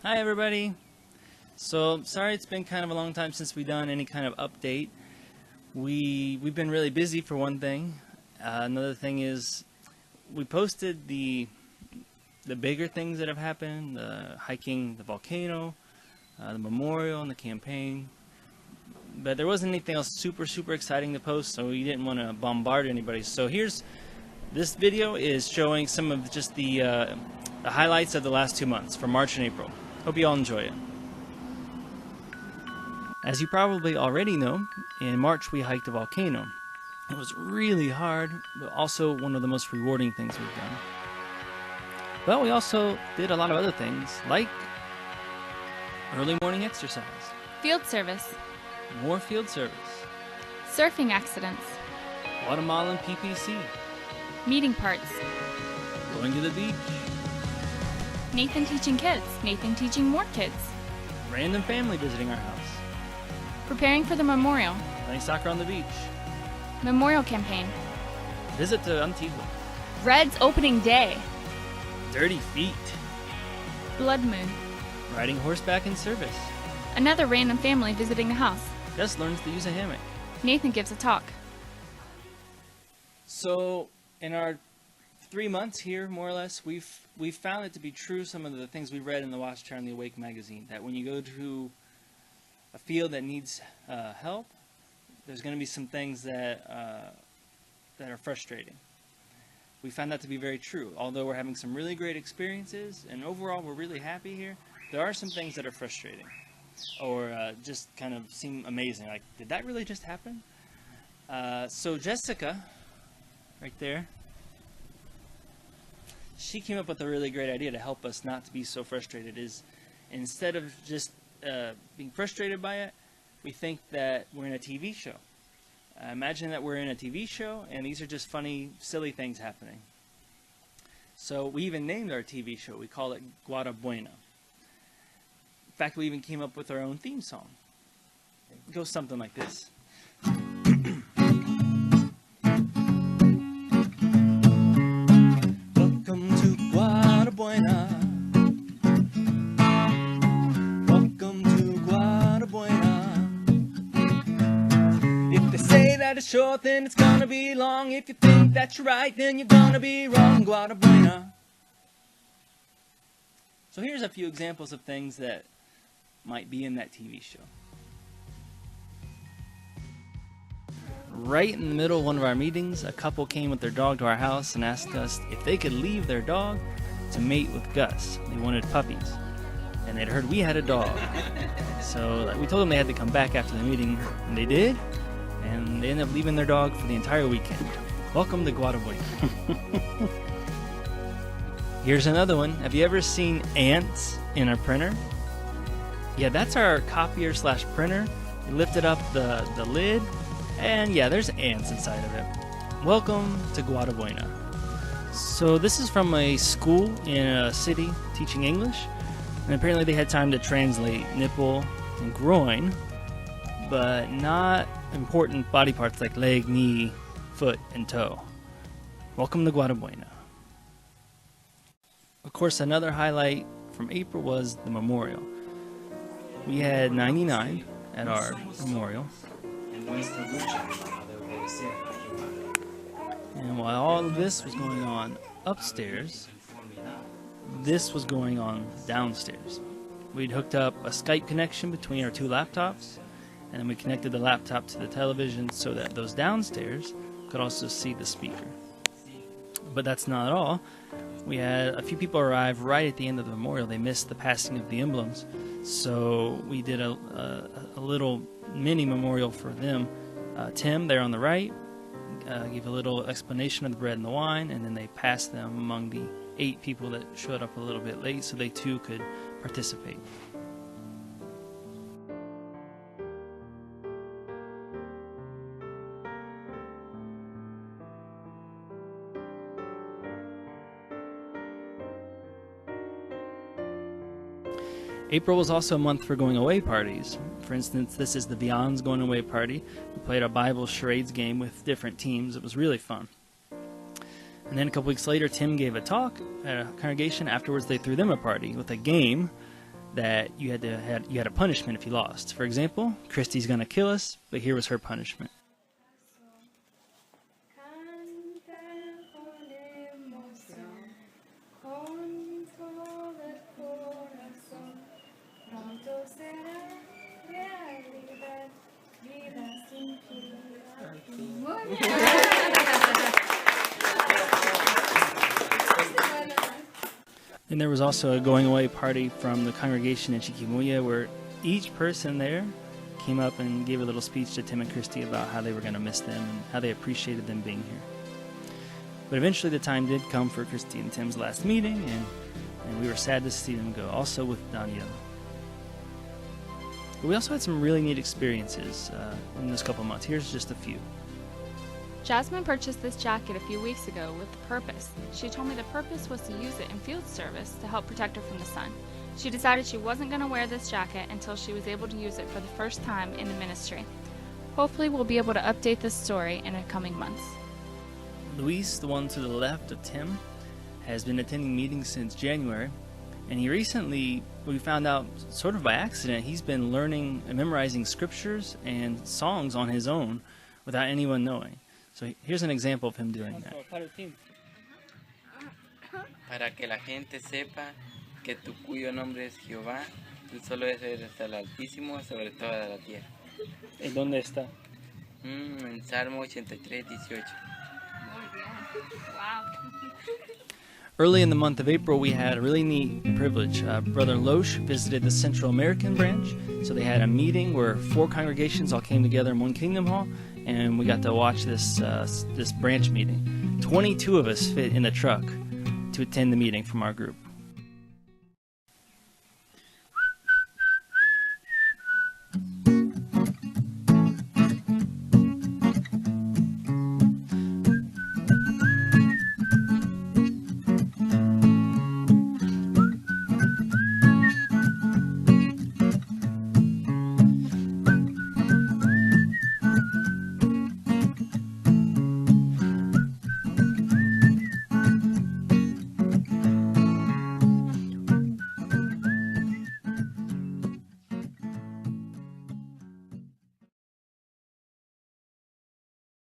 Hi everybody. So sorry it's been kind of a long time since we've done any kind of update. We've been really busy for one thing. Another thing is we posted the bigger things that have happened, the hiking the volcano, the memorial and the campaign. But there wasn't anything else super exciting to post, so we didn't want to bombard anybody. So this video is showing some of just the highlights of the last 2 months, from March and April. Hope you all enjoy it. As you probably already know, in March we hiked a volcano. It was really hard, but also one of the most rewarding things we've done. But we also did a lot of other things, like early morning exercise, Field service, more field service, surfing accidents, Guatemalan PPC, meeting parts, going to the beach, Nathan teaching kids, Nathan teaching more kids, random family visiting our house, preparing for the memorial, playing soccer on the beach, memorial campaign, visit to Antigua, Red's opening day, dirty feet, blood moon, riding horseback in service, another random family visiting the house, Gus learns to use a hammock. Nathan gives a talk. So in our 3 months here, more or less, we've found it to be true, some of the things we read in the Watchtower and the Awake magazine, that when you go to a field that needs help, there's going to be some things that are frustrating. We found that to be very true. Although we're having some really great experiences, and overall we're really happy here, there are some things that are frustrating, or just kind of seem amazing. Like, did that really just happen? So Jessica, right there, she came up with a really great idea to help us not to be so frustrated. Is instead of just being frustrated by it, we think that we're in a TV show. Imagine that we're in a TV show and these are just funny, silly things happening. So we even named our TV show. We call it Guatemala. In fact, we even came up with our own theme song. It goes something like this. Welcome to Guatemala. Welcome to Guatemala. If they say that it's short, then it's gonna be long. If you think that you're right, then you're gonna be wrong. Guatemala. So here's a few examples of things that might be in that TV show. Right in the middle of one of our meetings, a couple came with their dog to our house and asked us if they could leave their dog to mate with Gus. They wanted puppies, and they'd heard we had a dog. So we told them they had to come back after the meeting, and they did, and they ended up leaving their dog for the entire weekend. Welcome to Guatemala. Here's another one. Have you ever seen ants in a printer? Yeah, that's our copier slash printer. We lifted up the lid, and yeah, there's ants inside of it. Welcome to Guatemala. So this is from a school in a city teaching English, and apparently they had time to translate nipple and groin, but not important body parts like leg, knee, foot, and toe. Welcome to Guatemala. Of course, another highlight from April was the memorial. We had 99 at our memorial. And while all of this was going on upstairs, this was going on downstairs. We'd hooked up a Skype connection between our two laptops, and then we connected the laptop to the television so that those downstairs could also see the speaker. But that's not all. We had a few people arrive right at the end of the memorial. They missed the passing of the emblems, so we did a little mini memorial for them. Tim, there on the right, gave a little explanation of the bread and the wine, and then they passed them among the 8 people that showed up a little bit late so they too could participate. April was also a month for going away parties. For instance, this is the Beyond's going away party. We played a Bible charades game with different teams. It was really fun. And then a couple weeks later, Tim gave a talk at a congregation. Afterwards, they threw them a party with a game that you had a punishment if you lost. For example, Christy's gonna kill us, but here was her punishment. And there was also a going away party from the congregation in Chiquimuya where each person there came up and gave a little speech to Tim and Christy about how they were going to miss them and how they appreciated them being here. But eventually the time did come for Christy and Tim's last meeting, and we were sad to see them go, also with Daniel. But we also had some really neat experiences in this couple months. Here's just a few. Jasmine purchased this jacket a few weeks ago with a purpose. She told me the purpose was to use it in field service to help protect her from the sun. She decided she wasn't going to wear this jacket until she was able to use it for the first time in the ministry. Hopefully we'll be able to update this story in the coming months. Luis, the one to the left of Tim, has been attending meetings since January, and he recently, we found out sort of by accident, he's been learning and memorizing scriptures and songs on his own without anyone knowing. So here's an example of him doing that. Para que la gente sepa que tu cuyo nombre es Jehová, tú solo eres el Altísimo sobre toda la tierra. ¿Y dónde está? En Salmo 83:18. Wow. Early in the month of April, we had a really neat privilege. Brother Loesch visited the Central American branch, so they had a meeting where 4 congregations all came together in one Kingdom Hall, and we got to watch this branch meeting. 22 of us fit in the truck to attend the meeting from our group.